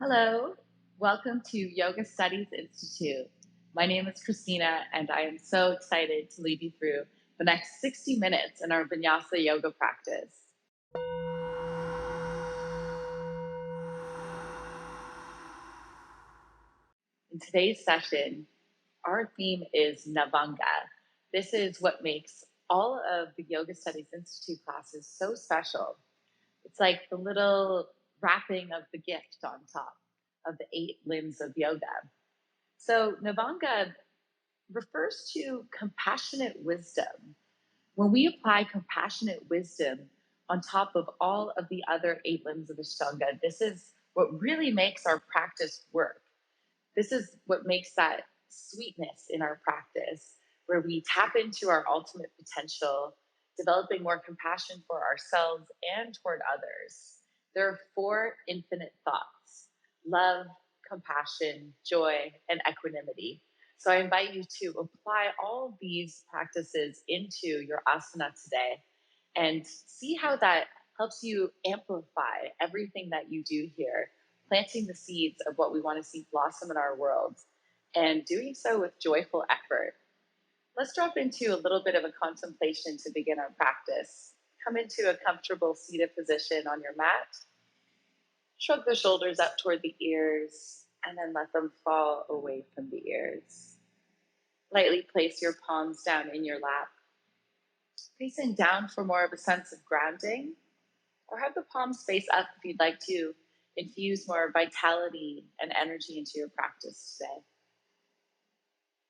Hello, welcome to Yoga Studies Institute. My name is Christina, and I am so excited to lead you through the next 60 minutes in our Vinyasa yoga practice. In today's session, our theme is Navanga. This is what makes all of the Yoga Studies Institute classes so special. It's like the little wrapping of the gift on top of the 8 limbs of yoga. So, Navanga refers to compassionate wisdom. When we apply compassionate wisdom on top of all of the other 8 limbs of Ashtanga, this is what really makes our practice work. This is what makes that sweetness in our practice, where we tap into our ultimate potential, developing more compassion for ourselves and toward others. There are 4 infinite thoughts: love, compassion, joy, and equanimity. So I invite you to apply all of these practices into your asana today and see how that helps you amplify everything that you do here, planting the seeds of what we want to see blossom in our world, and doing so with joyful effort. Let's drop into a little bit of a contemplation to begin our practice. Come into a comfortable seated position on your mat. Shrug the shoulders up toward the ears, and then let them fall away from the ears. Lightly place your palms down in your lap, facing down for more of a sense of grounding, or have the palms face up if you'd like to infuse more vitality and energy into your practice today.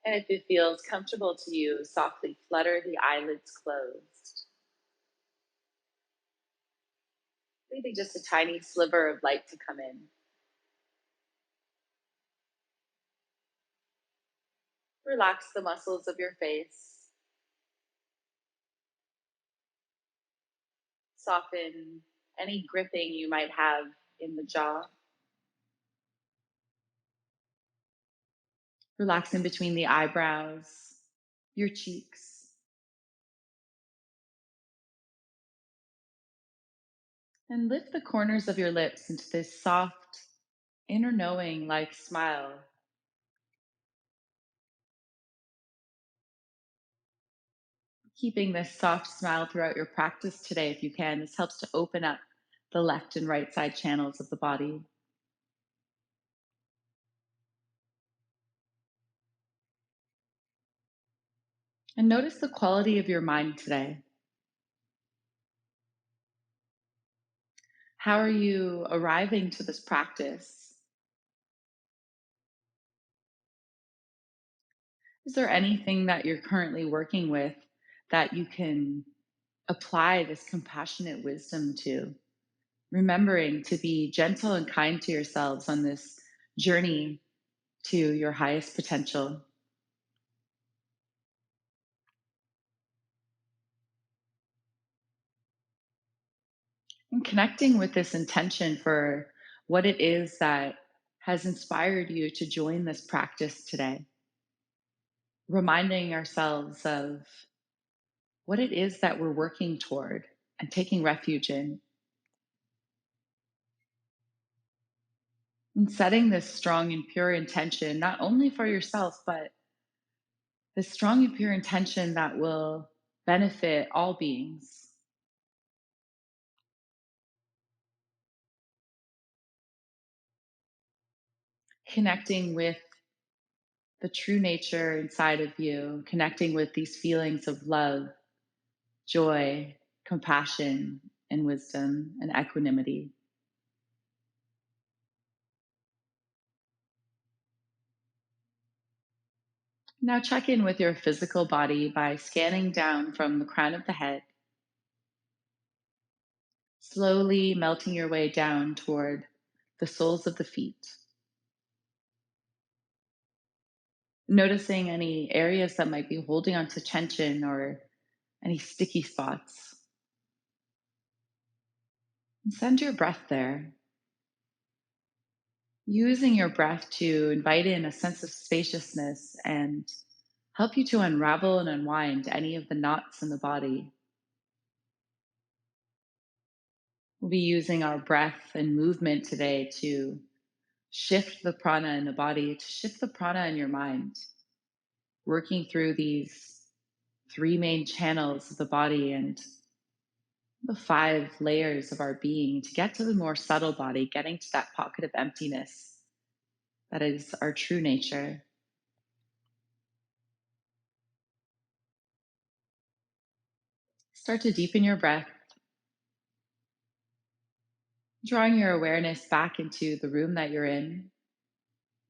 And if it feels comfortable to you, softly flutter the eyelids closed, leaving just a tiny sliver of light to come in. Relax the muscles of your face. Soften any gripping you might have in the jaw. Relax in between the eyebrows, your cheeks. And lift the corners of your lips into this soft, inner knowing like smile. Keeping this soft smile throughout your practice today, if you can. This helps to open up the left and right side channels of the body. And notice the quality of your mind today. How are you arriving to this practice? Is there anything that you're currently working with that you can apply this compassionate wisdom to? Remembering to be gentle and kind to yourselves on this journey to your highest potential. And connecting with this intention for what it is that has inspired you to join this practice today. Reminding ourselves of what it is that we're working toward and taking refuge in. And setting this strong and pure intention, not only for yourself, but this strong and pure intention that will benefit all beings. Connecting with the true nature inside of you, connecting with these feelings of love, joy, compassion, and wisdom and equanimity. Now check in with your physical body by scanning down from the crown of the head, slowly melting your way down toward the soles of the feet. Noticing any areas that might be holding onto tension or any sticky spots. And send your breath there. Using your breath to invite in a sense of spaciousness and help you to unravel and unwind any of the knots in the body. We'll be using our breath and movement today to shift the prana in the body, to shift the prana in your mind, working through these three main channels of the body and the five layers of our being to get to the more subtle body, getting to that pocket of emptiness that is our true nature. Start to deepen your breath, drawing your awareness back into the room that you're in,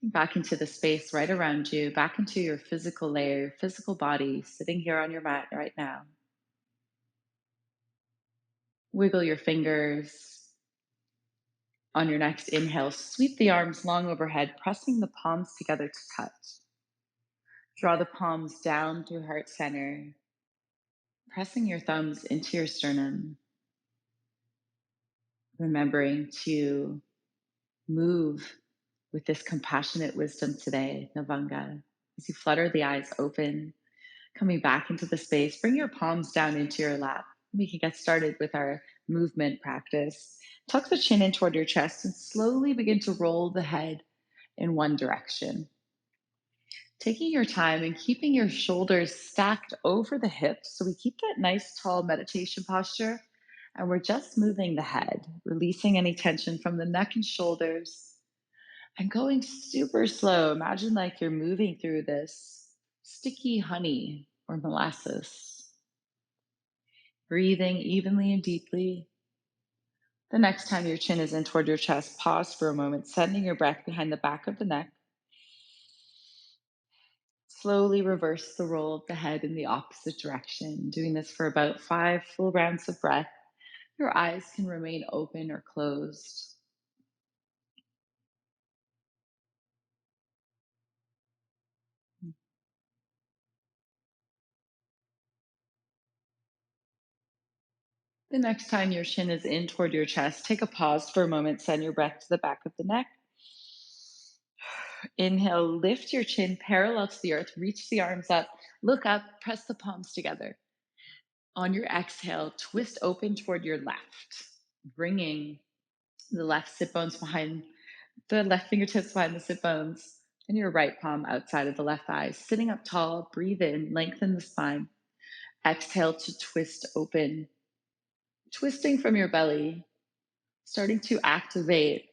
back into the space right around you, back into your physical layer, your physical body, sitting here on your mat right now. Wiggle your fingers. On your next inhale, sweep the arms long overhead, pressing the palms together to touch. Draw the palms down through heart center, pressing your thumbs into your sternum, remembering to move with this compassionate wisdom today, Navanga. As you flutter the eyes open, coming back into the space, bring your palms down into your lap. We can get started with our movement practice. Tuck the chin in toward your chest and slowly begin to roll the head in one direction. Taking your time and keeping your shoulders stacked over the hips so we keep that nice tall meditation posture. And we're just moving the head, releasing any tension from the neck and shoulders and going super slow. Imagine like you're moving through this sticky honey or molasses. Breathing evenly and deeply. The next time your chin is in toward your chest, pause for a moment, sending your breath behind the back of the neck. Slowly reverse the roll of the head in the opposite direction. Doing this for about 5 full rounds of breath. Your eyes can remain open or closed. The next time your chin is in toward your chest, take a pause for a moment, send your breath to the back of the neck. Inhale, lift your chin parallel to the earth, reach the arms up, look up, press the palms together. On your exhale, twist open toward your left, bringing the left sit bones behind the left fingertips behind the sit bones and your right palm outside of the left thigh. Sitting up tall, breathe in, lengthen the spine. Exhale to twist open. Twisting from your belly, starting to activate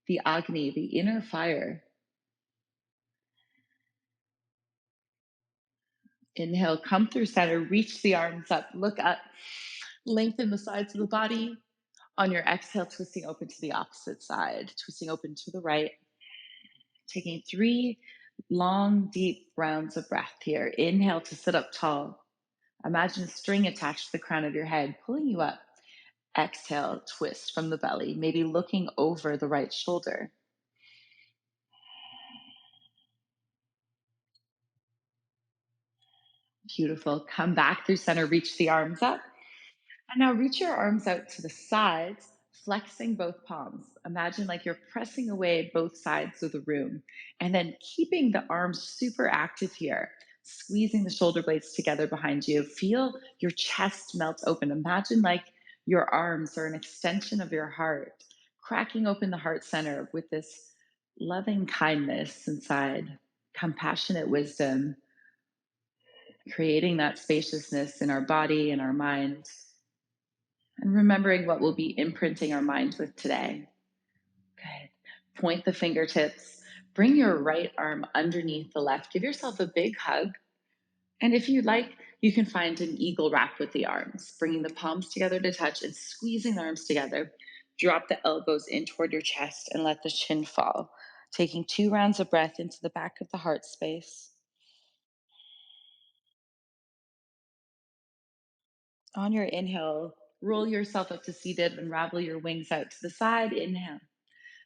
the Agni, the inner fire. Inhale, come through center, reach the arms up, look up, lengthen the sides of the body. On your exhale, twisting open to the opposite side, twisting open to the right. Taking 3 long, deep rounds of breath here. Inhale to sit up tall. Imagine a string attached to the crown of your head, pulling you up. Exhale, twist from the belly, maybe looking over the right shoulder. Beautiful. Come back through center, reach the arms up. And now reach your arms out to the sides, flexing both palms. Imagine like you're pressing away both sides of the room and then keeping the arms super active here, squeezing the shoulder blades together behind you. Feel your chest melt open. Imagine like your arms are an extension of your heart, cracking open the heart center with this loving kindness inside, compassionate wisdom, creating that spaciousness in our body and our mind. And remembering what we'll be imprinting our minds with today. Good. Point the fingertips. Bring your right arm underneath the left. Give yourself a big hug. And if you'd like, you can find an eagle wrap with the arms, bringing the palms together to touch and squeezing the arms together. Drop the elbows in toward your chest and let the chin fall. Taking 2 rounds of breath into the back of the heart space. On your inhale, roll yourself up to seated, unravel your wings out to the side. Inhale.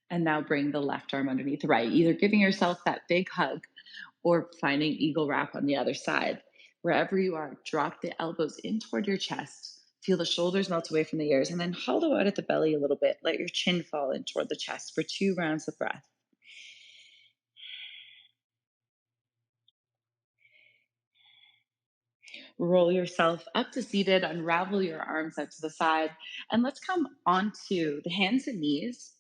And now bring the left arm underneath the right, either giving yourself that big hug or finding eagle wrap on the other side. Wherever you are, drop the elbows in toward your chest. Feel the shoulders melt away from the ears, and then hollow out at the belly a little bit. Let your chin fall in toward the chest for 2 rounds of breath. Roll yourself up to seated, unravel your arms out to the side, and let's come onto the hands and knees.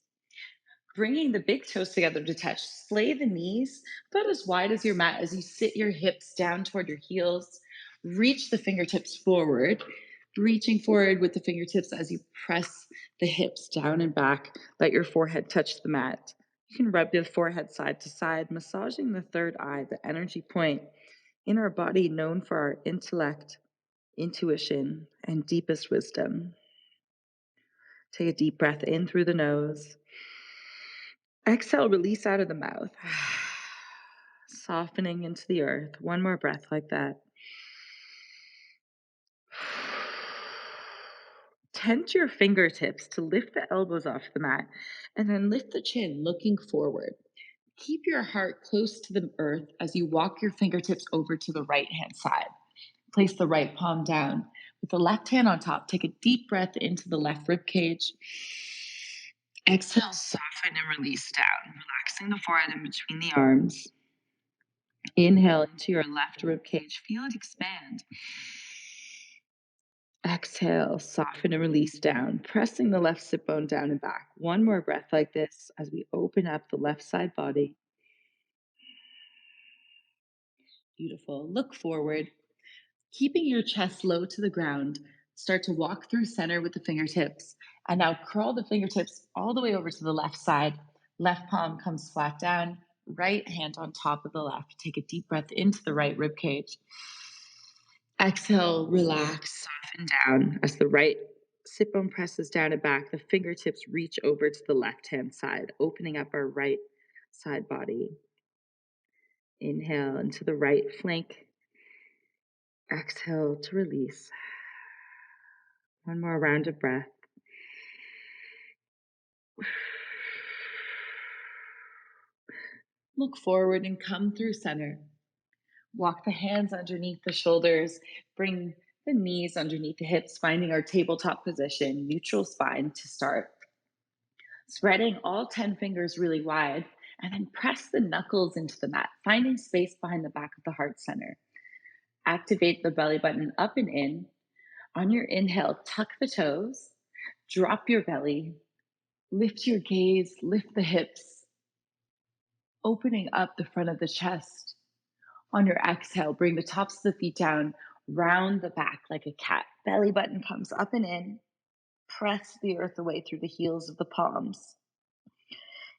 Bringing the big toes together to touch. Splay the knees about as wide as your mat as you sit your hips down toward your heels. Reach the fingertips forward, reaching forward with the fingertips as you press the hips down and back. Let your forehead touch the mat. You can rub your forehead side to side, massaging the third eye, the energy point in our body known for our intellect, intuition, and deepest wisdom. Take a deep breath in through the nose. Exhale, release out of the mouth. Softening into the earth. One more breath like that. Tense your fingertips to lift the elbows off the mat and then lift the chin, looking forward. Keep your heart close to the earth as you walk your fingertips over to the right hand side. Place the right palm down with the left hand on top. Take a deep breath into the left rib cage. Exhale, soften and release down, relaxing the forehead in between the arms. Inhale into your left rib cage. Feel it expand. Exhale, soften and release down, pressing the left sit bone down and back. One more breath like this as we open up the left side body. Beautiful. Look forward. Keeping your chest low to the ground, start to walk through center with the fingertips. And now curl the fingertips all the way over to the left side. Left palm comes flat down, right hand on top of the left. Take a deep breath into the right rib cage. Exhale, relax, soften down as the right sit bone presses down and back. The fingertips reach over to the left hand side, opening up our right side body. Inhale into the right flank. Exhale to release. One more round of breath. Look forward and come through center. Walk the hands underneath the shoulders. Bring the knees underneath the hips, finding our tabletop position, neutral spine to start. Spreading all 10 fingers really wide, and then press the knuckles into the mat, finding space behind the back of the heart center. Activate the belly button up and in. On your inhale, tuck the toes, drop your belly, lift your gaze, lift the hips, opening up the front of the chest. On your exhale, bring the tops of the feet down, round the back like a cat. Belly button comes up and in. Press the earth away through the heels of the palms.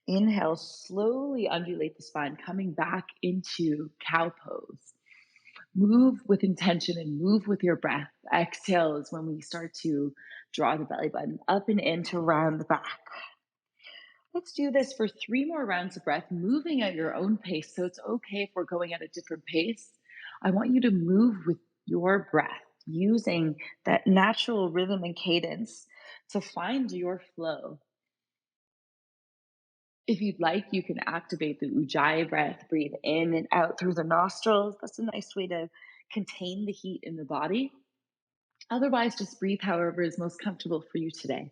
Inhale, slowly undulate the spine, coming back into cow pose. Move with intention and move with your breath. Exhale is when we start to draw the belly button up and in to round the back. Let's do this for 3 more rounds of breath, moving at your own pace. So it's okay if we're going at a different pace. I want you to move with your breath, using that natural rhythm and cadence to find your flow. If you'd like, you can activate the Ujjayi breath, breathe in and out through the nostrils. That's a nice way to contain the heat in the body. Otherwise, just breathe however is most comfortable for you today.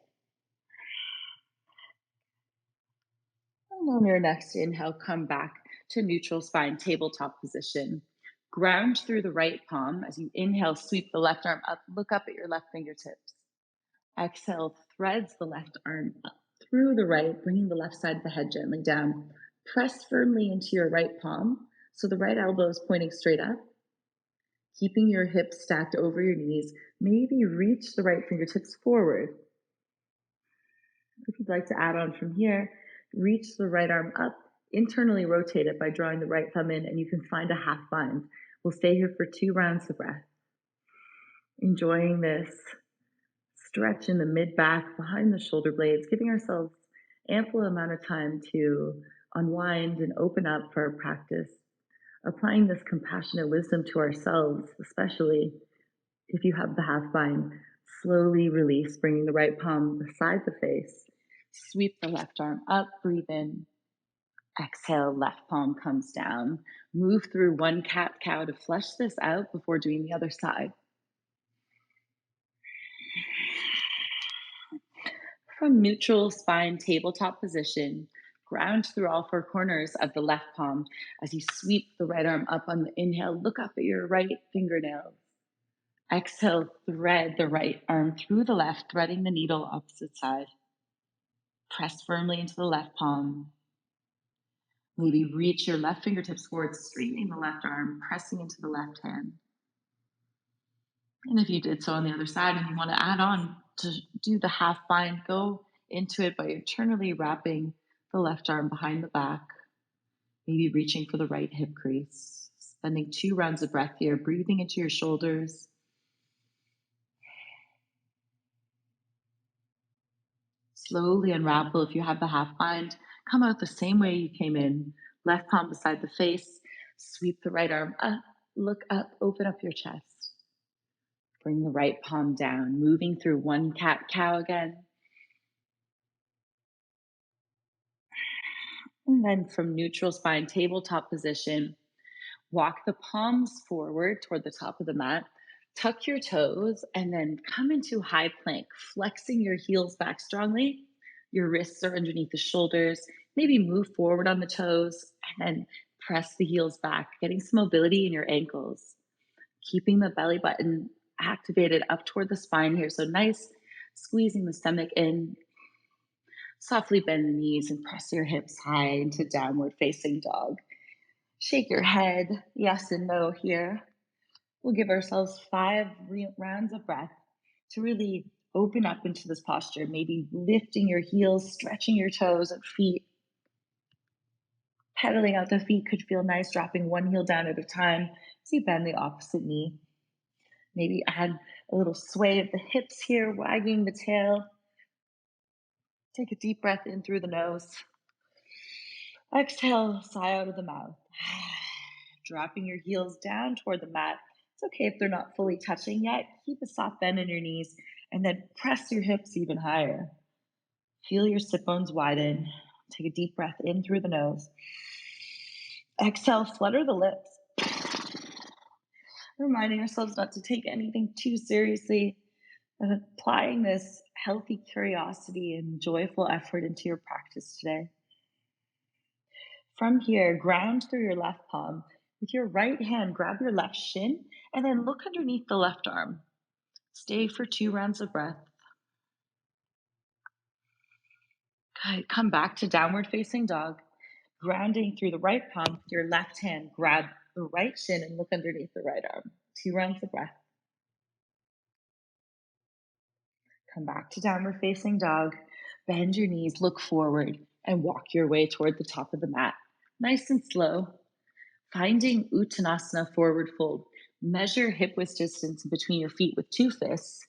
And on your next inhale, come back to neutral spine, tabletop position. Ground through the right palm. As you inhale, sweep the left arm up, look up at your left fingertips. Exhale, threads the left arm up through the right, bringing the left side of the head gently down. Press firmly into your right palm so the right elbow is pointing straight up. Keeping your hips stacked over your knees, maybe reach the right fingertips forward. If you'd like to add on from here, reach the right arm up, internally rotate it by drawing the right thumb in, and you can find a half bind. We'll stay here for 2 rounds of breath. Enjoying this stretch in the mid-back, behind the shoulder blades, giving ourselves ample amount of time to unwind and open up for our practice. Applying this compassionate wisdom to ourselves, especially if you have the half bind. Slowly release, bringing the right palm beside the face. Sweep the left arm up, breathe in. Exhale, left palm comes down. Move through one cat-cow to flesh this out before doing the other side. From neutral spine tabletop position, ground through all 4 corners of the left palm as you sweep the right arm up on the inhale. Look up at your right fingernails. Exhale, thread the right arm through the left, threading the needle opposite side. Press firmly into the left palm. Maybe reach your left fingertips forward, straightening the left arm, pressing into the left hand. And if you did so on the other side and you want to add on to do the half bind, go into it by internally wrapping the left arm behind the back, maybe reaching for the right hip crease. Spending 2 rounds of breath here, breathing into your shoulders. Slowly unravel if you have the half bind. Come out the same way you came in. Left palm beside the face. Sweep the right arm up. Look up. Open up your chest. Bring the right palm down. Moving through one cat-cow again. And then from neutral spine, tabletop position, walk the palms forward toward the top of the mat. Tuck your toes and then come into high plank, flexing your heels back strongly. Your wrists are underneath the shoulders. Maybe move forward on the toes and then press the heels back, getting some mobility in your ankles. Keeping the belly button activated up toward the spine here. So nice, squeezing the stomach in. Softly bend the knees and press your hips high into downward facing dog. Shake your head, yes and no here. We'll give ourselves 5 rounds of breath to really open up into this posture, maybe lifting your heels, stretching your toes and feet. Pedaling out the feet could feel nice, dropping one heel down at a time as you bend the opposite knee. Maybe add a little sway of the hips here, wagging the tail. Take a deep breath in through the nose. Exhale, sigh out of the mouth. Dropping your heels down toward the mat. It's okay if they're not fully touching yet. Keep a soft bend in your knees and then press your hips even higher. Feel your sit bones widen. Take a deep breath in through the nose. Exhale, flutter the lips. Reminding ourselves not to take anything too seriously. And applying this healthy curiosity and joyful effort into your practice today. From here, ground through your left palm. With your right hand, grab your left shin and then look underneath the left arm. Stay for 2 rounds of breath. Good. Come back to downward facing dog. Grounding through the right palm with your left hand, grab the right shin and look underneath the right arm. 2 rounds of breath. Come back to downward facing dog. Bend your knees, look forward, and walk your way toward the top of the mat. Nice and slow. Finding Uttanasana, forward fold. Measure hip width distance between your feet with 2 fists.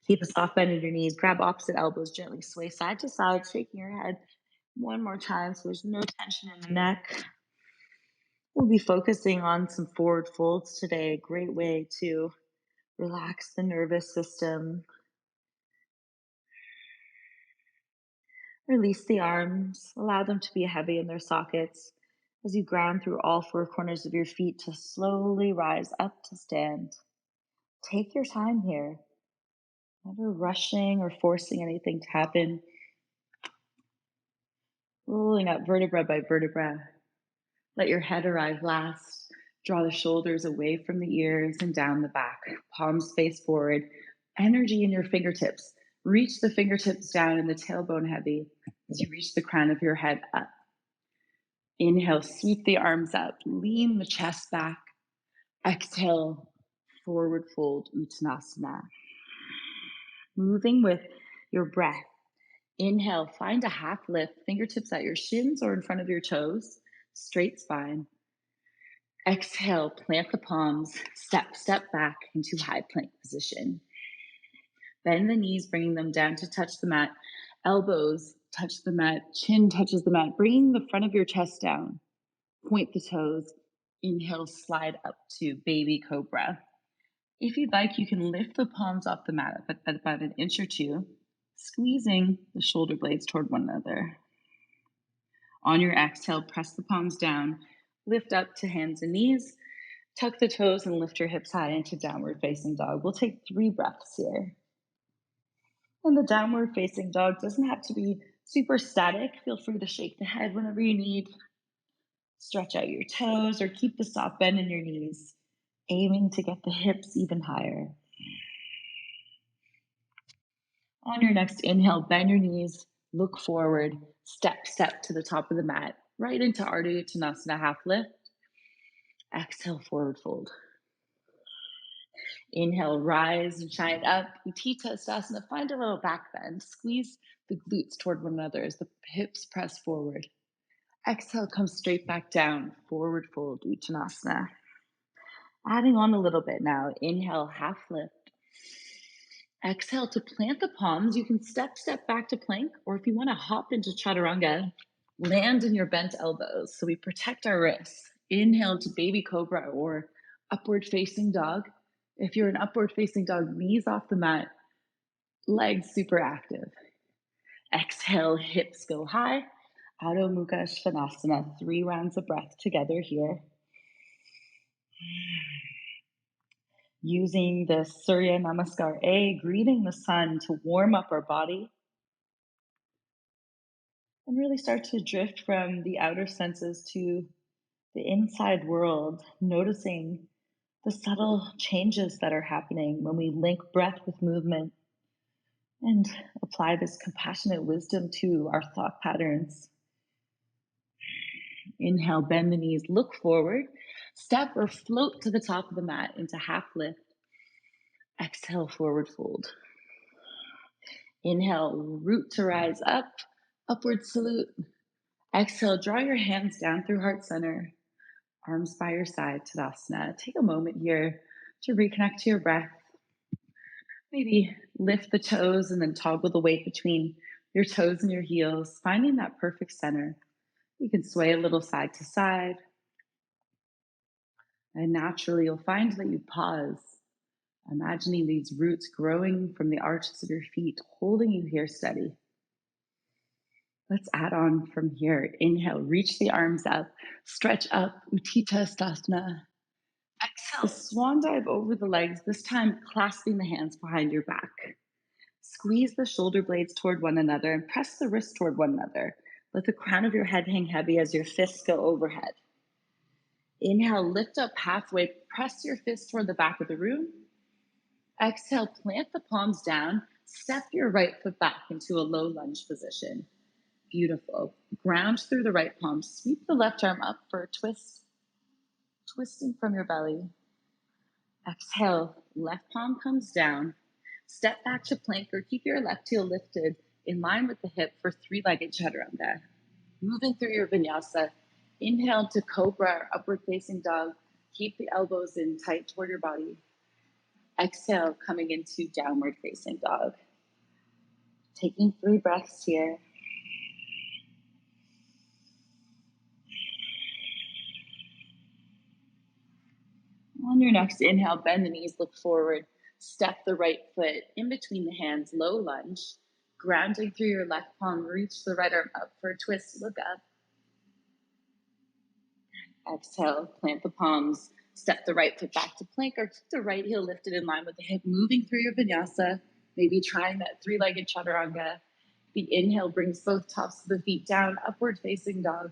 Keep a soft bend in your knees. Grab opposite elbows, gently sway side to side, shaking your head one more time so there's no tension in the neck. We'll be focusing on some forward folds today. A great way to relax the nervous system. Release the arms. Allow them to be heavy in their sockets as you ground through all 4 corners of your feet to slowly rise up to stand. Take your time here. Never rushing or forcing anything to happen. Rolling up vertebra by vertebra. Let your head arrive last. Draw the shoulders away from the ears and down the back. Palms face forward. Energy in your fingertips. Reach the fingertips down and the tailbone heavy as you reach the crown of your head up. Inhale, sweep the arms up. Lean the chest back. Exhale, forward fold, Uttanasana. Moving with your breath. Inhale, find a half lift, fingertips at your shins or in front of your toes, straight spine. Exhale, plant the palms, step back into high plank position. Bend the knees, bringing them down to touch the mat. Elbows touch the mat, chin touches the mat, bringing the front of your chest down. Point the toes. Inhale, slide up to baby cobra. If you'd like, you can lift the palms off the mat at about an inch or 2, squeezing the shoulder blades toward one another. On your exhale, press the palms down, lift up to hands and knees, tuck the toes and lift your hips high into downward facing dog. We'll take 3 breaths here. And the downward facing dog doesn't have to be super static. Feel free to shake the head whenever you need. Stretch out your toes or keep the soft bend in your knees, aiming to get the hips even higher. On your next inhale, bend your knees, Look forward, step to the top of the mat, right into Ardha Uttanasana half lift. Exhale, forward fold. Inhale, rise and shine up. Uttanasana, find a little back bend. Squeeze the glutes toward one another as the hips press forward. Exhale, come straight back down. Forward fold, Uttanasana. Adding on a little bit now. Inhale, half lift. Exhale to plant the palms. You can step back to plank, or if you want to hop into Chaturanga, land in your bent elbows so we protect our wrists. Inhale to baby cobra or upward facing dog. If you're an upward facing dog, knees off the mat, legs super active. Exhale, hips go high. Adho Mukha Svanasana, 3 rounds of breath together here. Using the Surya Namaskar A, greeting the sun to warm up our body. And really start to drift from the outer senses to the inside world, noticing the subtle changes that are happening when we link breath with movement and apply this compassionate wisdom to our thought patterns. Inhale, bend the knees, look forward, step or float to the top of the mat into half lift. Exhale, forward fold. Inhale, root to rise up, upward salute. Exhale, draw your hands down through heart center, arms by your side, Tadasana. Take a moment here to reconnect to your breath. Maybe lift the toes and then toggle the weight between your toes and your heels, finding that perfect center. You can sway a little side to side. And naturally, you'll find that you pause, imagining these roots growing from the arches of your feet, holding you here steady. Let's add on from here. Inhale, reach the arms up, stretch up, Uttanasana. Exhale, swan dive over the legs, this time clasping the hands behind your back. Squeeze the shoulder blades toward one another and press the wrists toward one another. Let the crown of your head hang heavy as your fists go overhead. Inhale, lift up halfway, press your fists toward the back of the room. Exhale, plant the palms down, step your right foot back into a low lunge position. Beautiful. Ground through the right palm, sweep the left arm up for a twist, twisting from your belly. Exhale, left palm comes down. Step back to plank or keep your left heel lifted in line with the hip for 3-legged Chaturanga. Moving through your Vinyasa. Inhale to Cobra, upward facing dog. Keep the elbows in tight toward your body. Exhale, coming into downward facing dog. Taking 3 breaths here. On your next inhale, bend the knees, look forward. Step the right foot in between the hands, low lunge. Grounding through your left palm, reach the right arm up for a twist, look up. Exhale, plant the palms, step the right foot back to plank or keep the right heel lifted in line with the hip, moving through your vinyasa, maybe trying that 3-legged chaturanga. The inhale brings both tops of the feet down, upward facing dog.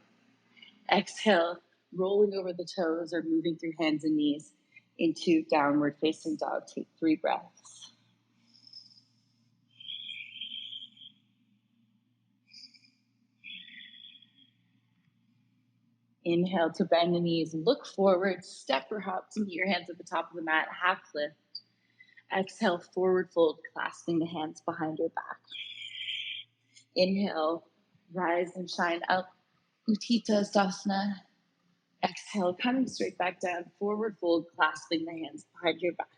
Exhale, rolling over the toes or moving through hands and knees into downward facing dog. Take 3 breaths. Inhale to bend the knees, look forward, step or hop to meet your hands at the top of the mat, half lift. Exhale, forward fold, clasping the hands behind your back. Inhale, rise and shine up, Uttanasana. Exhale, coming straight back down, forward fold, clasping the hands behind your back.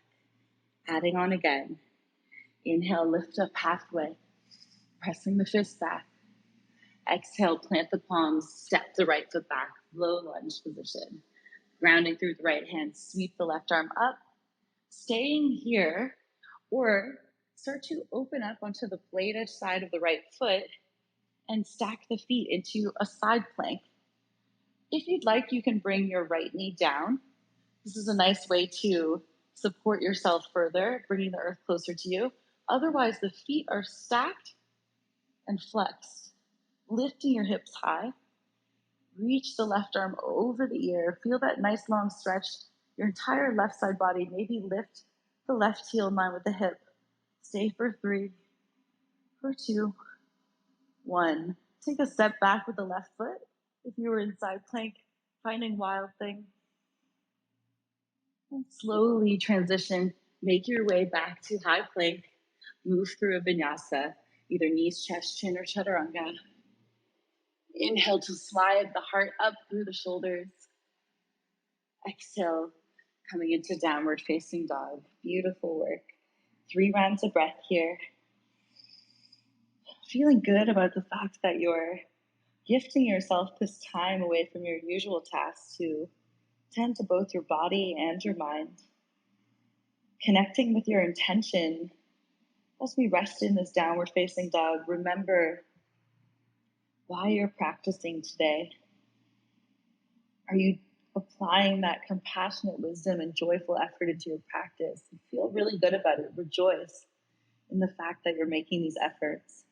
Adding on again. Inhale, lift up halfway, pressing the fists back. Exhale, plant the palms, step the right foot back, low lunge position. Grounding through the right hand, sweep the left arm up, staying here, or start to open up onto the blade edge side of the right foot and stack the feet into a side plank. If you'd like, you can bring your right knee down. This is a nice way to support yourself further, bringing the earth closer to you. Otherwise, the feet are stacked and flexed, lifting your hips high. Reach the left arm over the ear. Feel that nice long stretch. Your entire left side body. Maybe lift the left heel in line with the hip. Stay for 3, for 2, 1. Take a step back with the left foot. If you were in side plank, finding wild thing. And slowly transition. Make your way back to high plank. Move through a vinyasa, either knees, chest, chin, or chaturanga. Inhale to slide the heart up through the shoulders. Exhale, coming into downward facing dog. Beautiful work. 3 rounds of breath here. Feeling good about the fact that you're gifting yourself this time away from your usual tasks to tend to both your body and your mind. Connecting with your intention as we rest in this downward facing dog. Remember why you're practicing today. Are you applying that compassionate wisdom and joyful effort into your practice? And feel really good about it. Rejoice in the fact that you're making these efforts.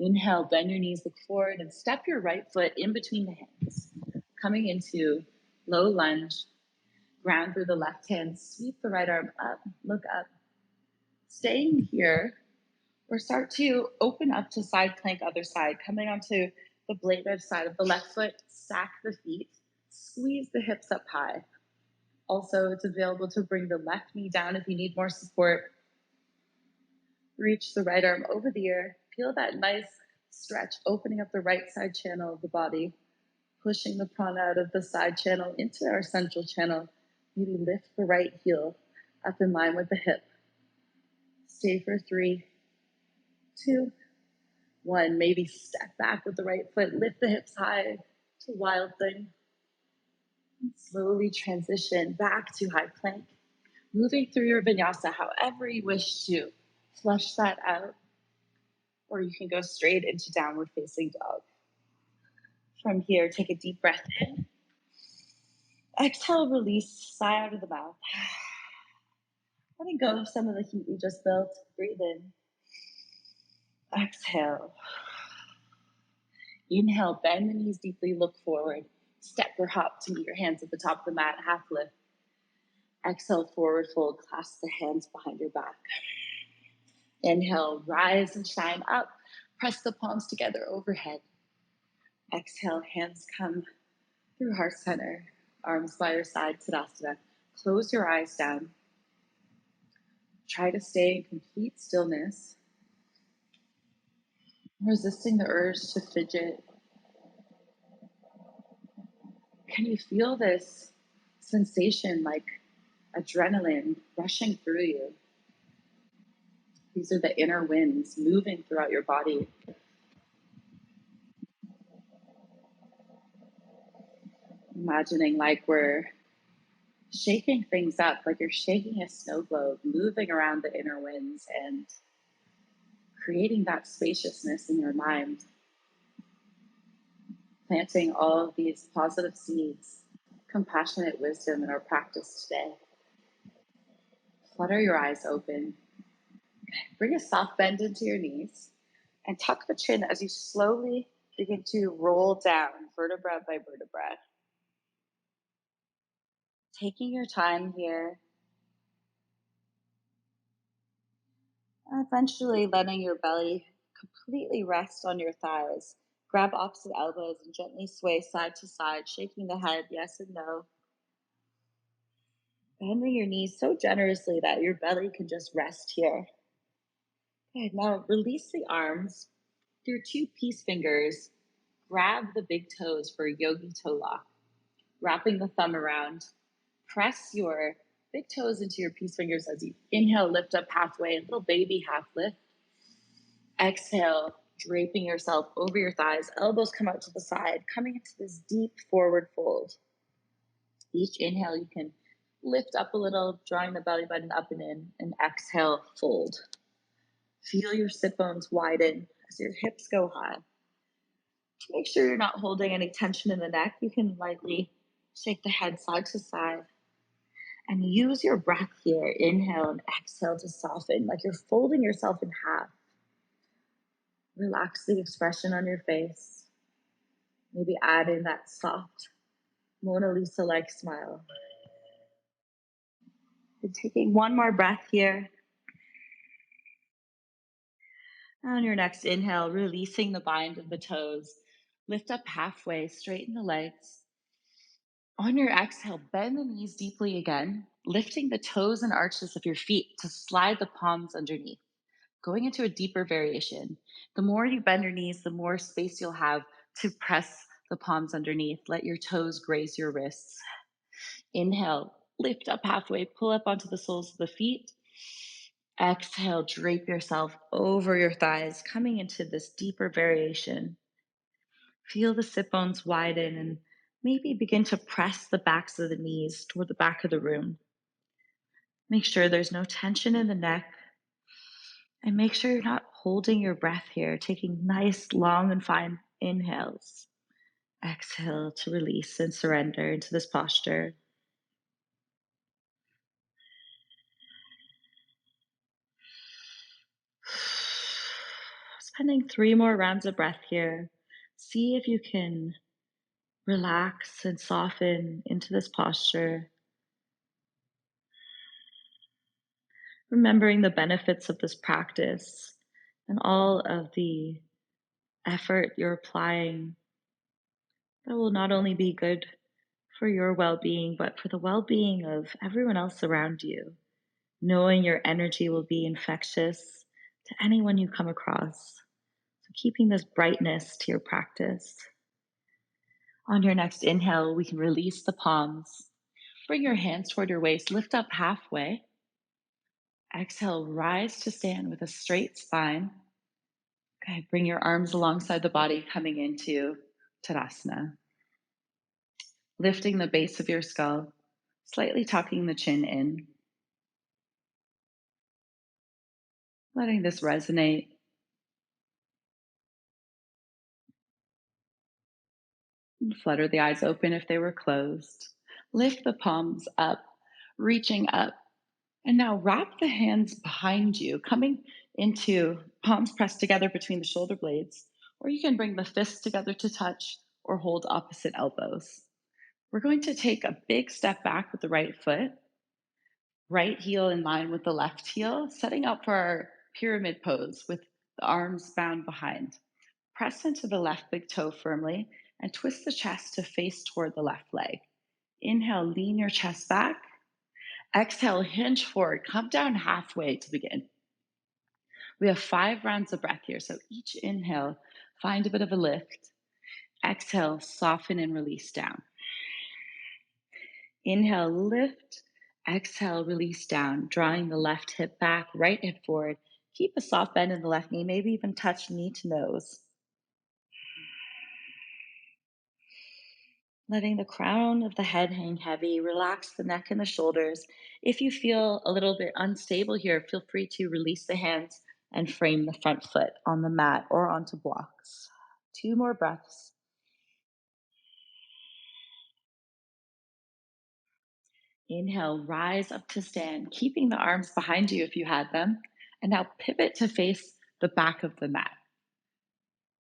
Inhale, bend your knees, look forward, and step your right foot in between the hands. Coming into low lunge, ground through the left hand, sweep the right arm up, look up. Staying here, or start to open up to side plank, other side, coming onto the blade edge side of the left foot, stack the feet, squeeze the hips up high. Also, it's available to bring the left knee down if you need more support. Reach the right arm over the ear, feel that nice stretch, opening up the right side channel of the body, pushing the prana out of the side channel into our central channel. Maybe lift the right heel up in line with the hip. Stay for 3, 2, 1. Maybe step back with the right foot, lift the hips high to wild thing. And slowly transition back to high plank. Moving through your vinyasa however you wish to. Flush that out. Or you can go straight into downward facing dog. From here, take a deep breath in. Exhale, release, sigh out of the mouth. Letting go of some of the heat we just built. Breathe in. Exhale. Inhale, bend the knees deeply, look forward. Step or hop to meet your hands at the top of the mat, half lift. Exhale, forward fold, clasp the hands behind your back. Inhale, rise and shine up. Press the palms together overhead. Exhale, hands come through heart center. Arms by your side, Tadasana. Close your eyes down. Try to stay in complete stillness. Resisting the urge to fidget. Can you feel this sensation like adrenaline rushing through you? These are the inner winds moving throughout your body. Imagining like we're shaking things up, like you're shaking a snow globe, moving around the inner winds and creating that spaciousness in your mind. Planting all of these positive seeds, compassionate wisdom in our practice today. Flutter your eyes open. Bring a soft bend into your knees and tuck the chin as you slowly begin to roll down vertebra by vertebra. Taking your time here, eventually letting your belly completely rest on your thighs. Grab opposite elbows and gently sway side to side, shaking the head yes and no. Bending your knees so generously that your belly can just rest here. Okay, now release the arms. Through 2 peace fingers, grab the big toes for a yogi toe lock. Wrapping the thumb around. Press your big toes into your peace fingers as you inhale, lift up halfway, a little baby half lift. Exhale, draping yourself over your thighs, elbows come out to the side, coming into this deep forward fold. Each inhale, you can lift up a little, drawing the belly button up and in, and exhale, fold. Feel your sit bones widen as your hips go high. Make sure you're not holding any tension in the neck. You can lightly shake the head side to side. And use your breath here. Inhale and exhale to soften, like you're folding yourself in half. Relax the expression on your face. Maybe add in that soft Mona Lisa-like smile. And taking one more breath here. On your next inhale, releasing the bind of the toes. Lift up halfway, straighten the legs. On your exhale, bend the knees deeply again, lifting the toes and arches of your feet to slide the palms underneath, going into a deeper variation. The more you bend your knees, the more space you'll have to press the palms underneath. Let your toes graze your wrists. Inhale, lift up halfway, pull up onto the soles of the feet. Exhale, drape yourself over your thighs, coming into this deeper variation. Feel the sit bones widen and maybe begin to press the backs of the knees toward the back of the room. Make sure there's no tension in the neck. And make sure you're not holding your breath here, taking nice, long, and fine inhales. Exhale to release and surrender into this posture. Spending 3 more rounds of breath here. See if you can relax and soften into this posture, remembering the benefits of this practice and all of the effort you're applying that will not only be good for your well being, but for the well being of everyone else around you. Knowing your energy will be infectious to anyone you come across. So, keeping this brightness to your practice. On your next inhale, we can release the palms. Bring your hands toward your waist, lift up halfway. Exhale, rise to stand with a straight spine. Okay, bring your arms alongside the body, coming into Tadasana. Lifting the base of your skull, slightly tucking the chin in. Letting this resonate. Flutter the eyes open if they were closed. Lift the palms up, reaching up. And now wrap the hands behind you, coming into palms pressed together between the shoulder blades. Or you can bring the fists together to touch or hold opposite elbows. We're going to take a big step back with the right foot, right heel in line with the left heel, setting up for our pyramid pose with the arms bound behind. Press into the left big toe firmly and twist the chest to face toward the left leg. Inhale, lean your chest back. Exhale, hinge forward. Come down halfway to begin. We have 5 rounds of breath here, so each inhale, find a bit of a lift. Exhale, soften and release down. Inhale, lift. Exhale, release down, drawing the left hip back, right hip forward. Keep a soft bend in the left knee, maybe even touch knee to nose. Letting the crown of the head hang heavy, relax the neck and the shoulders. If you feel a little bit unstable here, feel free to release the hands and frame the front foot on the mat or onto blocks. 2 more breaths. Inhale, rise up to stand, keeping the arms behind you if you had them. And now pivot to face the back of the mat.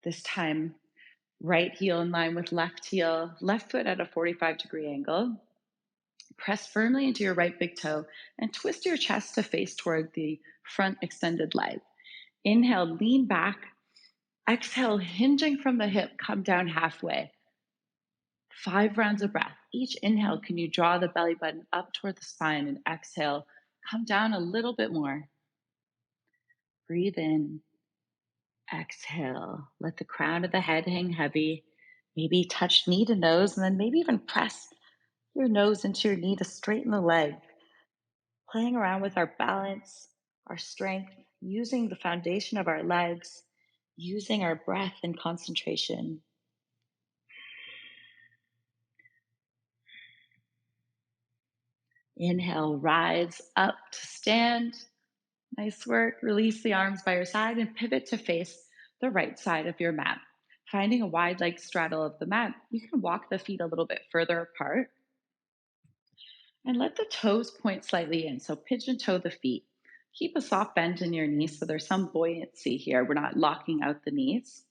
This time, right heel in line with left heel, left foot at a 45-degree angle. Press firmly into your right big toe and twist your chest to face toward the front extended leg. Inhale, lean back. Exhale, hinging from the hip, come down halfway. 5 rounds of breath. Each inhale, can you draw the belly button up toward the spine, and exhale, come down a little bit more. Breathe in. Exhale. Let the crown of the head hang heavy. Maybe touch knee to nose, and then maybe even press your nose into your knee to straighten the leg. Playing around with our balance, our strength, using the foundation of our legs, using our breath and concentration. Inhale, rise up to stand. Nice work. Release the arms by your side and pivot to face the right side of your mat. Finding a wide leg straddle of the mat, you can walk the feet a little bit further apart and let the toes point slightly in. So pigeon toe the feet. Keep a soft bend in your knees so there's some buoyancy here. We're not locking out the knees.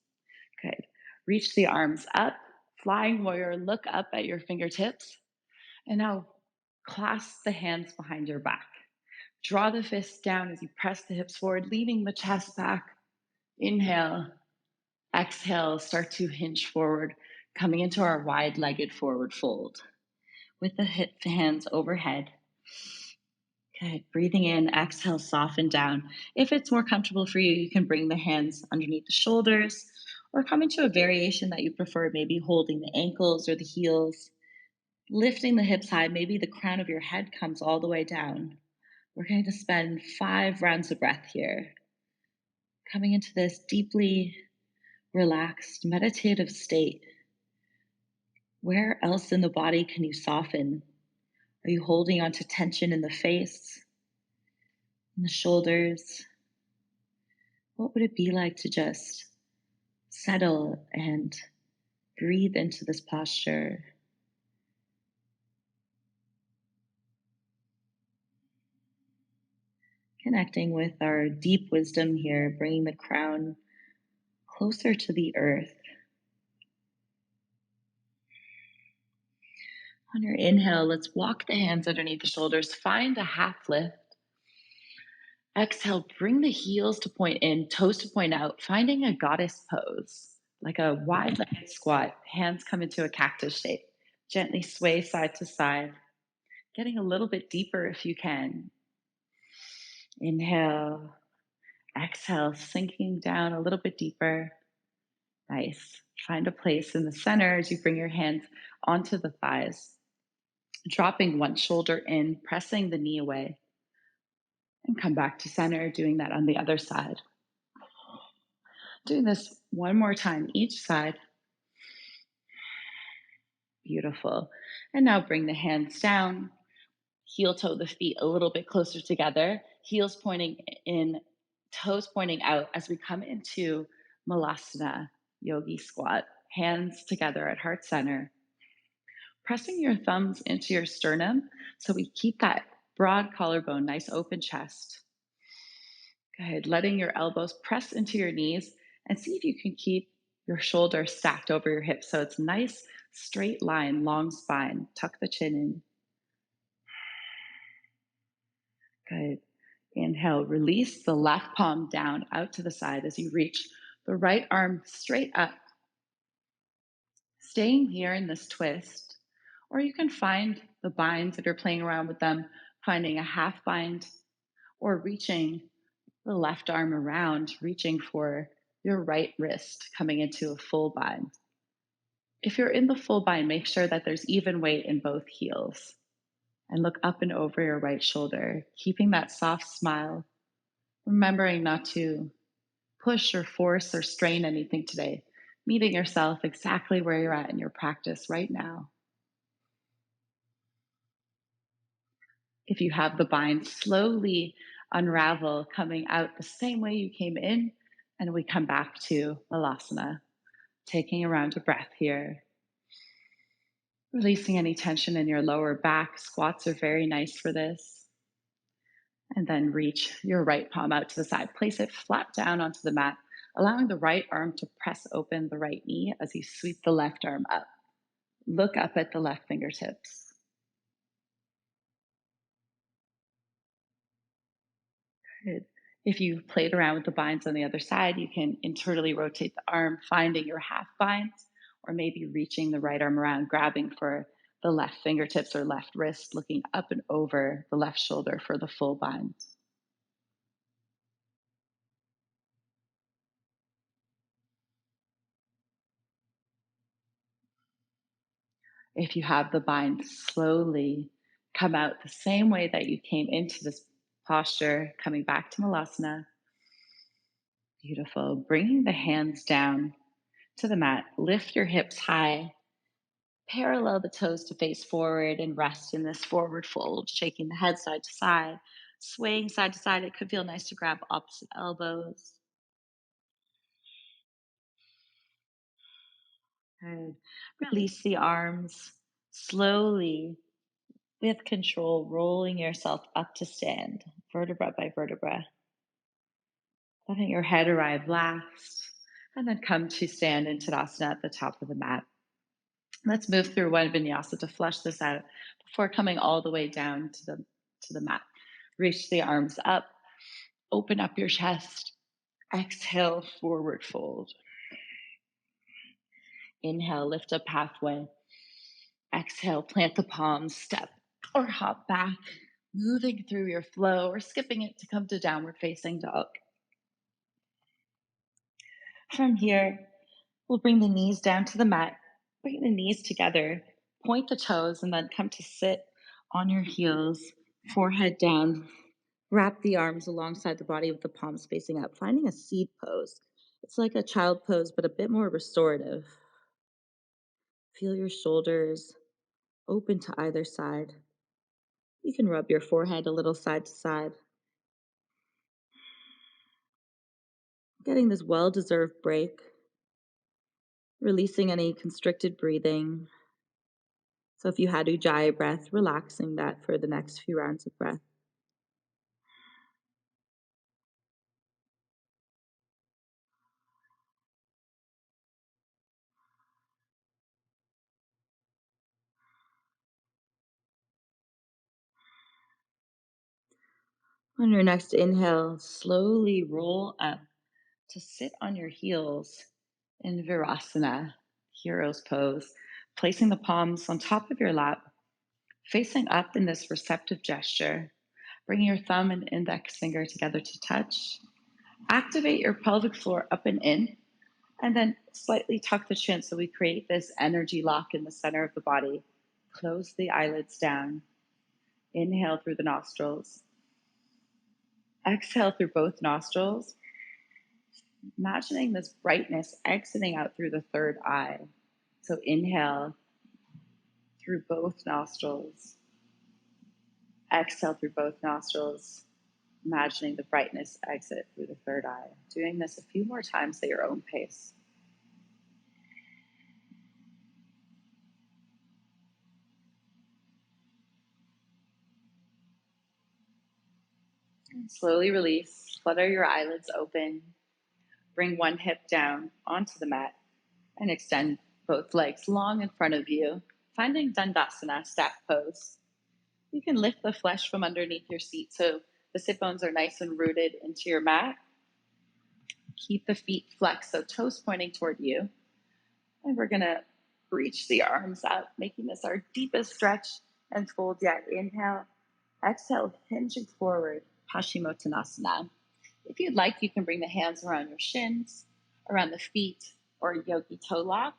Good. Reach the arms up. Flying warrior, look up at your fingertips. And now clasp the hands behind your back. Draw the fists down as you press the hips forward, leaning the chest back. Inhale, exhale, start to hinge forward, coming into our wide-legged forward fold with the hands overhead. Good. Breathing in, exhale, soften down. If it's more comfortable for you, you can bring the hands underneath the shoulders or come into a variation that you prefer, maybe holding the ankles or the heels, lifting the hips high. Maybe the crown of your head comes all the way down. We're going to spend 5 rounds of breath here, coming into this deeply relaxed, meditative state. Where else in the body can you soften? Are you holding on to tension in the face, in the shoulders? What would it be like to just settle and breathe into this posture? Connecting with our deep wisdom here, bringing the crown closer to the earth. On your inhale, let's walk the hands underneath the shoulders. Find a half lift. Exhale, bring the heels to point in, toes to point out, finding a goddess pose, like a wide-legged squat. Hands come into a cactus shape. Gently sway side to side, getting a little bit deeper if you can. Inhale, exhale, sinking down a little bit deeper. Nice. Find a place in the center as you bring your hands onto the thighs, dropping one shoulder in, pressing the knee away, and come back to center, doing that on the other side. Doing this one more time each side. Beautiful. And now bring the hands down, heel toe the feet a little bit closer together, heels pointing in, toes pointing out as we come into Malasana, yogi squat, hands together at heart center. Pressing your thumbs into your sternum so we keep that broad collarbone, nice open chest. Good. Letting your elbows press into your knees and see if you can keep your shoulders stacked over your hips so it's nice, straight line, long spine. Tuck the chin in. Good. Inhale, release the left palm down out to the side as you reach the right arm straight up. Staying here in this twist, or you can find the binds if you're playing around with them, finding a half bind or reaching the left arm around, reaching for your right wrist coming into a full bind. If you're in the full bind, make sure that there's even weight in both heels and look up and over your right shoulder, keeping that soft smile, remembering not to push or force or strain anything today, meeting yourself exactly where you're at in your practice right now. If you have the bind, slowly unravel, coming out the same way you came in, and we come back to Malasana, taking a round of breath here. Releasing any tension in your lower back. Squats are very nice for this. And then reach your right palm out to the side. Place it flat down onto the mat, allowing the right arm to press open the right knee as you sweep the left arm up. Look up at the left fingertips. Good. If you played around with the binds on the other side, you can internally rotate the arm, finding your half binds, or maybe reaching the right arm around, grabbing for the left fingertips or left wrist, looking up and over the left shoulder for the full bind. If you have the bind, slowly come out the same way that you came into this posture, coming back to Malasana. Beautiful. Bringing the hands down to the mat. Lift your hips high. Parallel the toes to face forward and rest in this forward fold, shaking the head side to side, swaying side to side. It could feel nice to grab opposite elbows. Good. Release the arms slowly with control, rolling yourself up to stand, vertebra by vertebra. Letting your head arrive last, and then come to stand in Tadasana at the top of the mat. Let's move through one vinyasa to flush this out before coming all the way down to the mat. Reach the arms up, open up your chest, Exhale, forward fold. Inhale, lift up halfway. Exhale, plant the palms, step or hop back, moving through your flow or skipping it to come to downward facing dog. From here, we'll bring the knees down to the mat, bring the knees together, point the toes, and then come to sit on your heels, forehead down. Wrap the arms alongside the body with the palms facing up, finding a seed pose. It's like a child pose, but a bit more restorative. Feel your shoulders open to either side. You can rub your forehead a little side to side. Getting this well-deserved break, releasing any constricted breathing. So if you had Ujjayi breath, relaxing that for the next few rounds of breath. On your next inhale, slowly roll up to sit on your heels in Virasana, hero's pose, placing the palms on top of your lap, facing up in this receptive gesture. Bringing your thumb and index finger together to touch. Activate your pelvic floor up and then slightly tuck the chin so we create this energy lock in the center of the body. Close the eyelids down. Inhale through the nostrils. Exhale through both nostrils. Imagining this brightness exiting out through the third eye. So inhale through both nostrils. Exhale through both nostrils. Imagining the brightness exit through the third eye. Doing this a few more times at your own pace. And slowly release. Flutter your eyelids open. Bring one hip down onto the mat and extend both legs long in front of you, finding Dandasana, stack pose. You can lift the flesh from underneath your seat so the sit bones are nice and rooted into your mat. Keep the feet flexed, so toes pointing toward you. And we're gonna reach the arms up, making this our deepest stretch and fold yet. Inhale, exhale, hinging forward, Paschimottanasana. If you'd like, you can bring the hands around your shins, around the feet, or yogi toe lock.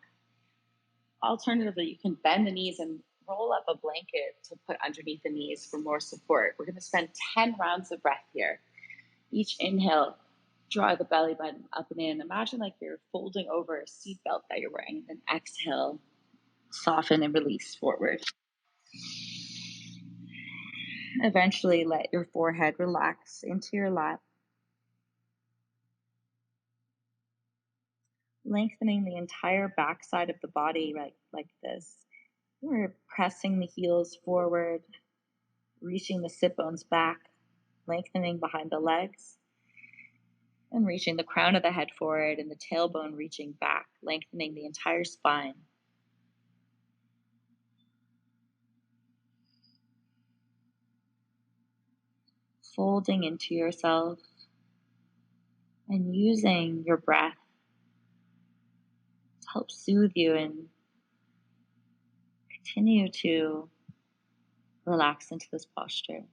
Alternatively, you can bend the knees and roll up a blanket to put underneath the knees for more support. We're going to spend 10 rounds of breath here. Each inhale, draw the belly button up and in. Imagine like you're folding over a seatbelt that you're wearing. Then exhale, soften and release forward. Eventually, let your forehead relax into your lap, lengthening the entire backside of the body like this. We're pressing the heels forward, reaching the sit bones back, lengthening behind the legs, and reaching the crown of the head forward and the tailbone reaching back, lengthening the entire spine. Folding into yourself and using your breath to help soothe you and continue to relax into this posture.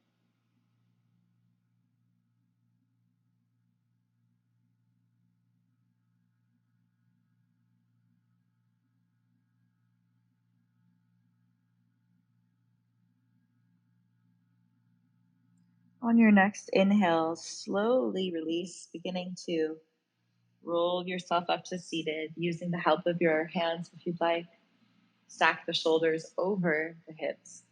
On your next inhale, slowly release, beginning to roll yourself up to seated using the help of your hands if you'd like. Stack the shoulders over the hips.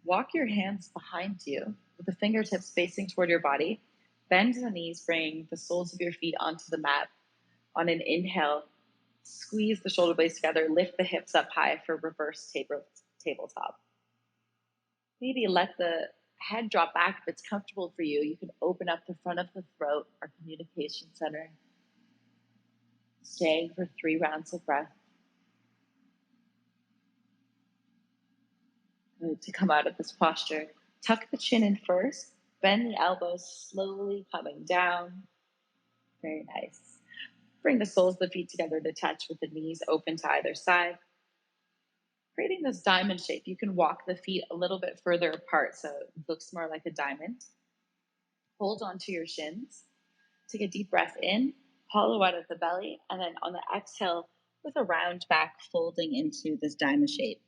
Walk your hands behind you with the fingertips facing toward your body. Bend the knees, bring the soles of your feet onto the mat. On an inhale, squeeze the shoulder blades together, lift the hips up high for reverse tabletop. Maybe let the head drop back if it's comfortable for you. You can open up the front of the throat, our communication center. Staying for 3 rounds of breath. Good to come out of this posture. Tuck the chin in first, bend the elbows, slowly coming down. Very nice. Bring the soles of the feet together to touch with the knees open to either side. Creating this diamond shape, you can walk the feet a little bit further apart so it looks more like a diamond. Hold onto your shins. Take a deep breath in, hollow out of the belly, and then on the exhale, with a round back, folding into this diamond shape.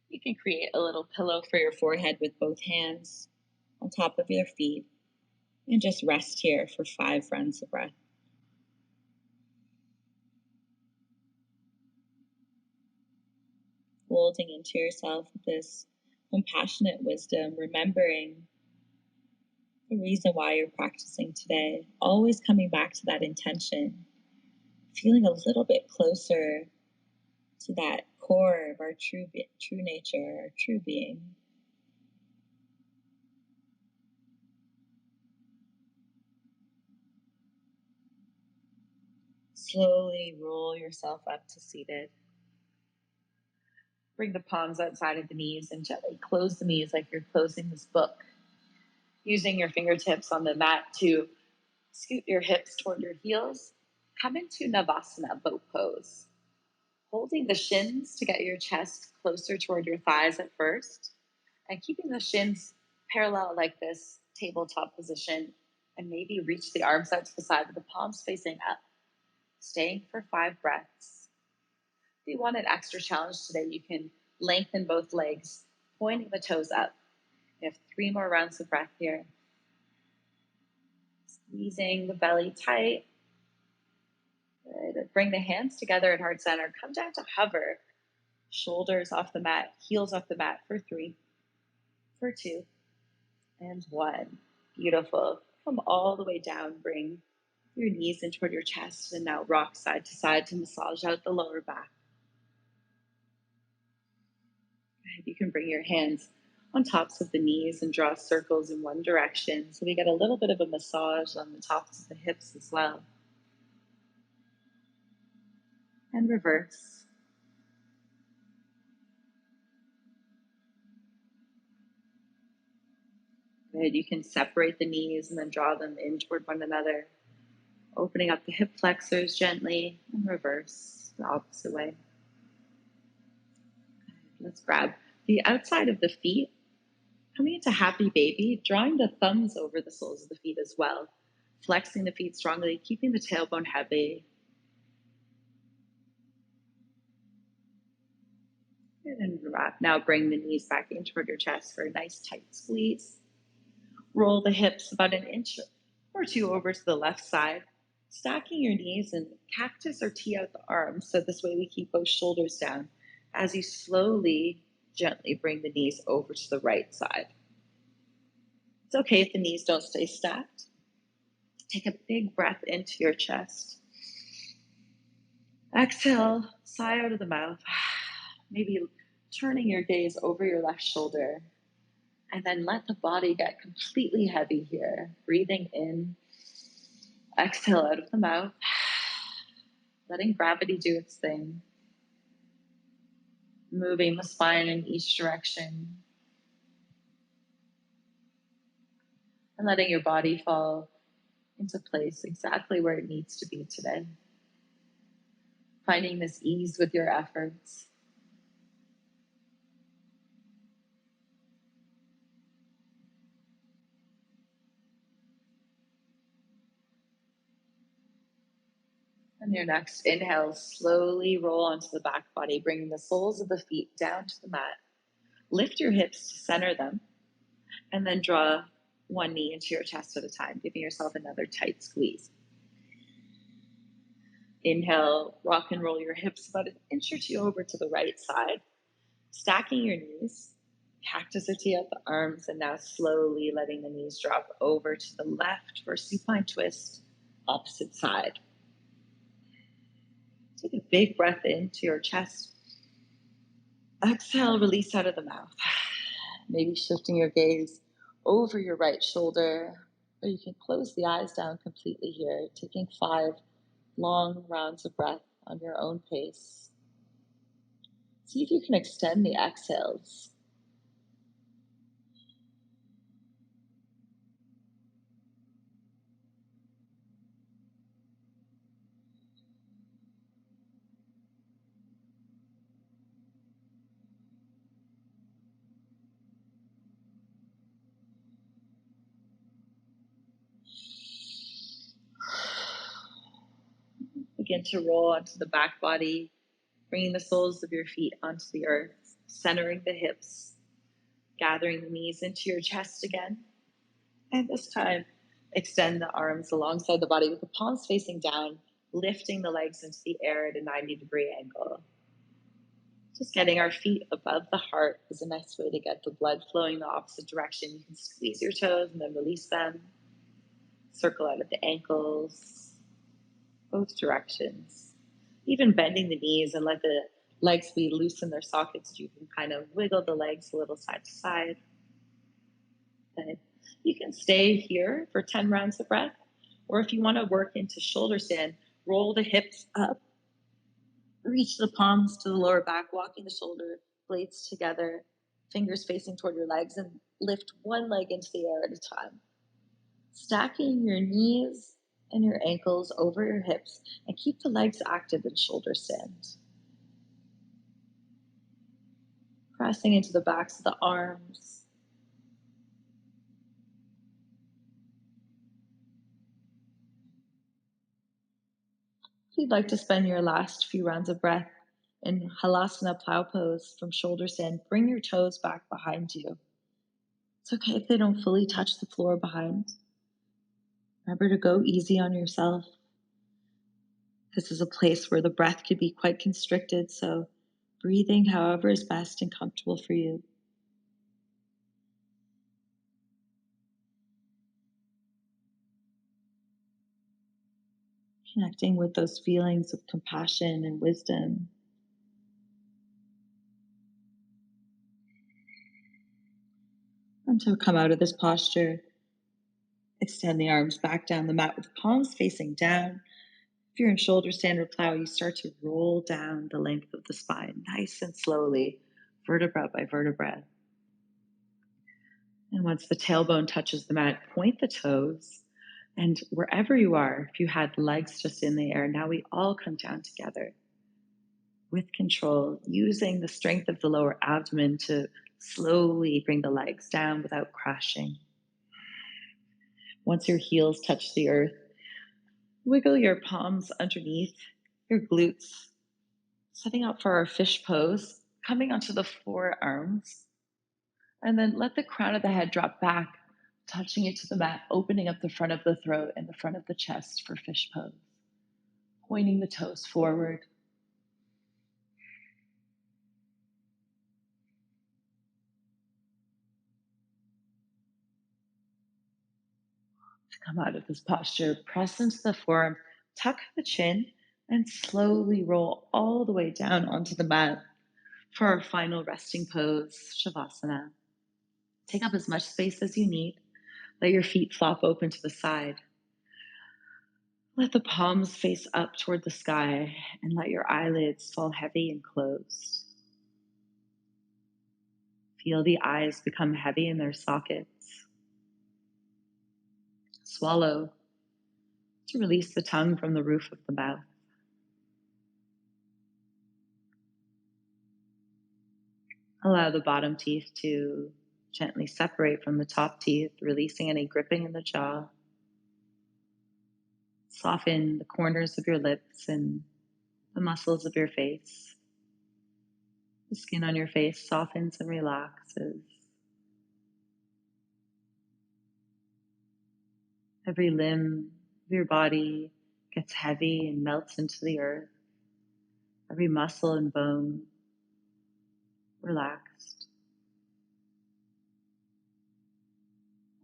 You can create a little pillow for your forehead with both hands on top of your feet, and just rest here for 5 rounds of breath. Holding into yourself with this compassionate wisdom, remembering the reason why you're practicing today, always coming back to that intention, feeling a little bit closer to that core of our true nature, our true being. Slowly roll yourself up to seated. Bring the palms outside of the knees and gently close the knees like you're closing this book. Using your fingertips on the mat to scoot your hips toward your heels. Come into Navasana, boat pose. Holding the shins to get your chest closer toward your thighs at first, and keeping the shins parallel like this, tabletop position, and maybe reach the arms out to the side with the palms facing up. Staying for 5 breaths. If you want an extra challenge today, you can lengthen both legs, pointing the toes up. You have 3 more rounds of breath here. Squeezing the belly tight. Good. Bring the hands together at heart center. Come down to hover. Shoulders off the mat, heels off the mat for 3, for 2, and 1. Beautiful. Come all the way down. Bring your knees in toward your chest, and now rock side to side to massage out the lower back. You can bring your hands on tops of the knees and draw circles in one direction, so we get a little bit of a massage on the tops of the hips as well. And reverse. Good. You can separate the knees and then draw them in toward one another. Opening up the hip flexors gently and reverse the opposite way. Let's grab the outside of the feet, coming into happy baby, drawing the thumbs over the soles of the feet as well. Flexing the feet strongly, keeping the tailbone heavy. And wrap. Now bring the knees back in toward your chest for a nice tight squeeze. Roll the hips about an inch or 2 over to the left side, stacking your knees and cactus or tee out the arms. So this way we keep both shoulders down as you slowly, gently bring the knees over to the right side. It's okay if the knees don't stay stacked. Take a big breath into your chest. Exhale, sigh out of the mouth. Maybe turning your gaze over your left shoulder. And then let the body get completely heavy here. Breathing in. Exhale out of the mouth. Letting gravity do its thing. Moving the spine in each direction. And letting your body fall into place exactly where it needs to be today. Finding this ease with your efforts. On your next inhale, slowly roll onto the back body, bringing the soles of the feet down to the mat. Lift your hips to center them, and then draw one knee into your chest at a time, giving yourself another tight squeeze. Inhale, rock and roll your hips about an inch or 2 over to the right side, stacking your knees, cactus or tee out the arms, and now slowly letting the knees drop over to the left for supine twist, opposite side. Take a big breath into your chest. Exhale, release out of the mouth. Maybe shifting your gaze over your right shoulder, or you can close the eyes down completely here, taking 5 long rounds of breath on your own pace. See if you can extend the exhales. begin to roll onto the back body, bringing the soles of your feet onto the earth, centering the hips, gathering the knees into your chest again. And this time, extend the arms alongside the body with the palms facing down, lifting the legs into the air at a 90-degree angle. Just getting our feet above the heart is a nice way to get the blood flowing the opposite direction. You can squeeze your toes and then release them. Circle out at the ankles, both directions. Even bending the knees and let the legs be loose in their sockets. You can kind of wiggle the legs a little side to side. Then you can stay here for 10 rounds of breath. Or if you want to work into shoulder stand, roll the hips up, reach the palms to the lower back, walking the shoulder blades together, fingers facing toward your legs, and lift one leg into the air at a time. Stacking your knees and your ankles over your hips and keep the legs active in shoulder stand. Pressing into the backs of the arms. If you'd like to spend your last few rounds of breath in Halasana Plow pose from shoulder stand, bring your toes back behind you. It's okay if they don't fully touch the floor behind. Remember to go easy on yourself. This is a place where the breath could be quite constricted, so breathing however is best and comfortable for you. Connecting with those feelings of compassion and wisdom. And to come out of this posture, extend the arms back down the mat with the palms facing down. If you're in shoulder stand or plow, you start to roll down the length of the spine, nice and slowly, vertebra by vertebra. And once the tailbone touches the mat, point the toes. And wherever you are, if you had legs just in the air, now we all come down together with control, using the strength of the lower abdomen to slowly bring the legs down without crashing. Once your heels touch the earth, wiggle your palms underneath your glutes, setting up for our fish pose, coming onto the forearms, and then let the crown of the head drop back, touching it to the mat, opening up the front of the throat and the front of the chest for fish pose. Pointing the toes forward. To come out of this posture, press into the forearm, tuck the chin, and slowly roll all the way down onto the mat for our final resting pose, Shavasana. Take up as much space as you need. Let your feet flop open to the side. Let the palms face up toward the sky and let your eyelids fall heavy and closed. Feel the eyes become heavy in their sockets. Swallow to release the tongue from the roof of the mouth. Allow the bottom teeth to gently separate from the top teeth, releasing any gripping in the jaw. Soften the corners of your lips and the muscles of your face. The skin on your face softens and relaxes. Every limb of your body gets heavy and melts into the earth. Every muscle and bone relaxed.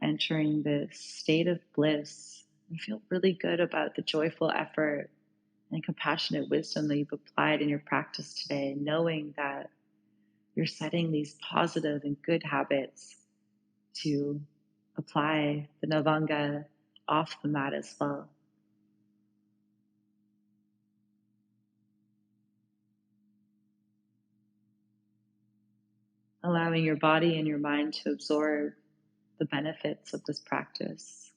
Entering this state of bliss, you feel really good about the joyful effort and compassionate wisdom that you've applied in your practice today, knowing that you're setting these positive and good habits to apply the Navanga off the mat as well. Allowing your body and your mind to absorb the benefits of this practice.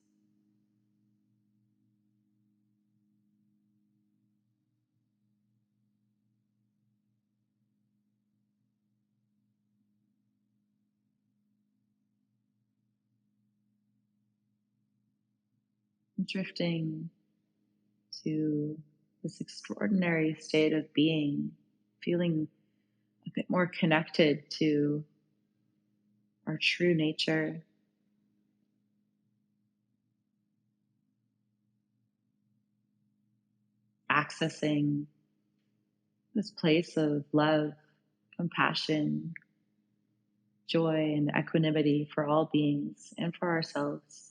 Drifting to this extraordinary state of being, feeling a bit more connected to our true nature, accessing this place of love, compassion, joy, and equanimity for all beings and for ourselves.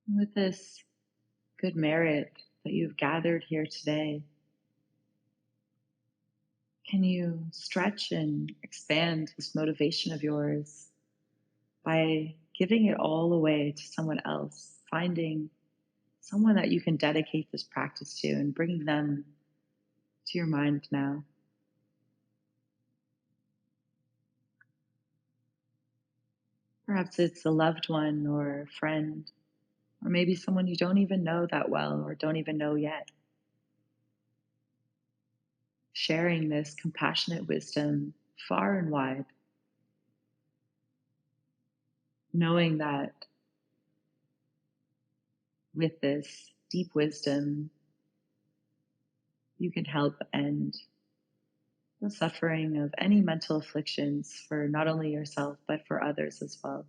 And with this good merit that you've gathered here today, can you stretch and expand this motivation of yours by giving it all away to someone else, finding someone that you can dedicate this practice to and bringing them to your mind now? Perhaps it's a loved one or a friend, or maybe someone you don't even know that well or don't even know yet. Sharing this compassionate wisdom far and wide, knowing that with this deep wisdom, you can help end the suffering of any mental afflictions for not only yourself, but for others as well.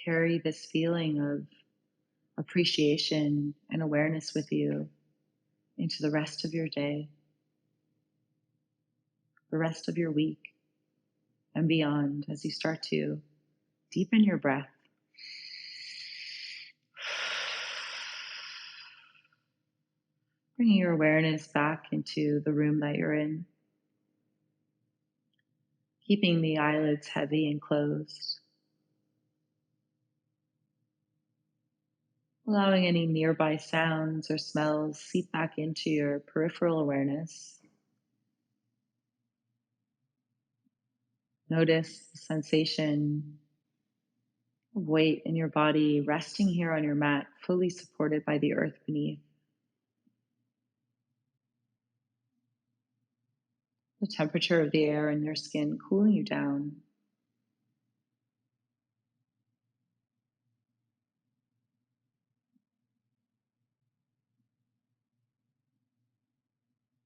Carry this feeling of appreciation and awareness with you into the rest of your day, the rest of your week, and beyond as you start to deepen your breath. Bringing your awareness back into the room that you're in, keeping the eyelids heavy and closed, allowing any nearby sounds or smells seep back into your peripheral awareness. Notice the sensation of weight in your body resting here on your mat, fully supported by the earth beneath. The temperature of the air in your skin cooling you down.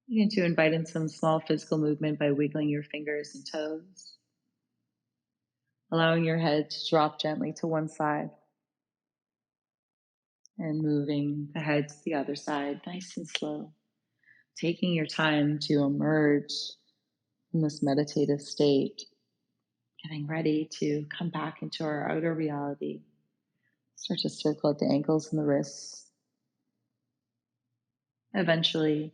Begin to invite in some small physical movement by wiggling your fingers and toes, allowing your head to drop gently to one side and moving the head to the other side, nice and slow. Taking your time to emerge from this meditative state, getting ready to come back into our outer reality. Start to circle at the ankles and the wrists, eventually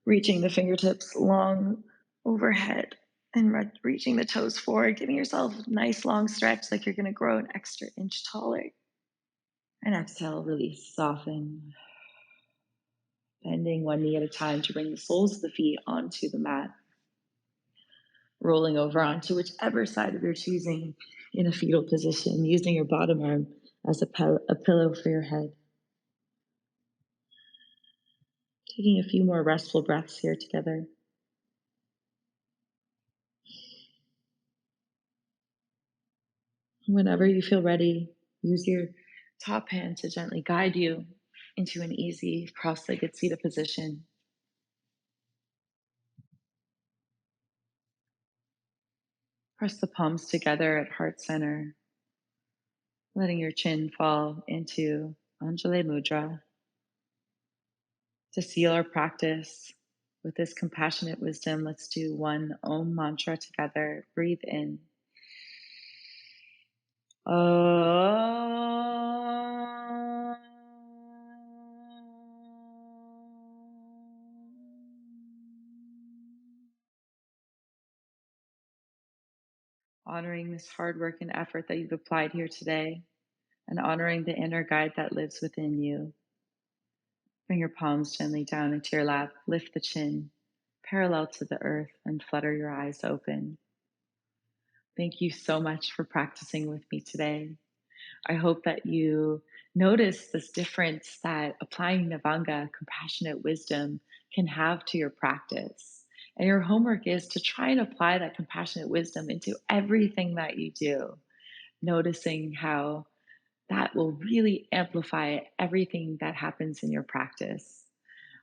reaching the fingertips long overhead and reaching the toes forward, giving yourself a nice long stretch like you're going to grow an extra inch taller. And exhale, release, soften, bending one knee at a time to bring the soles of the feet onto the mat, rolling over onto whichever side of your choosing in a fetal position, using your bottom arm as a pillow for your head. Taking a few more restful breaths here together. Whenever you feel ready, use your top hand to gently guide you into an easy cross-legged seated position. Press the palms together at heart center, letting your chin fall into Anjali Mudra. To seal our practice with this compassionate wisdom, let's do one Om mantra together. Breathe in. Om. honoring this hard work and effort that you've applied here today, and honoring the inner guide that lives within you. Bring your palms gently down into your lap, lift the chin parallel to the earth, and flutter your eyes open. Thank you so much for practicing with me today. I hope that you notice this difference that applying Navanga, compassionate wisdom, can have to your practice. And your homework is to try and apply that compassionate wisdom into everything that you do, noticing how that will really amplify everything that happens in your practice.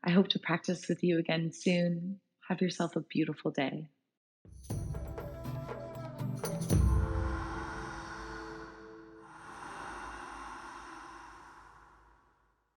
I hope to practice with you again soon. Have yourself a beautiful day.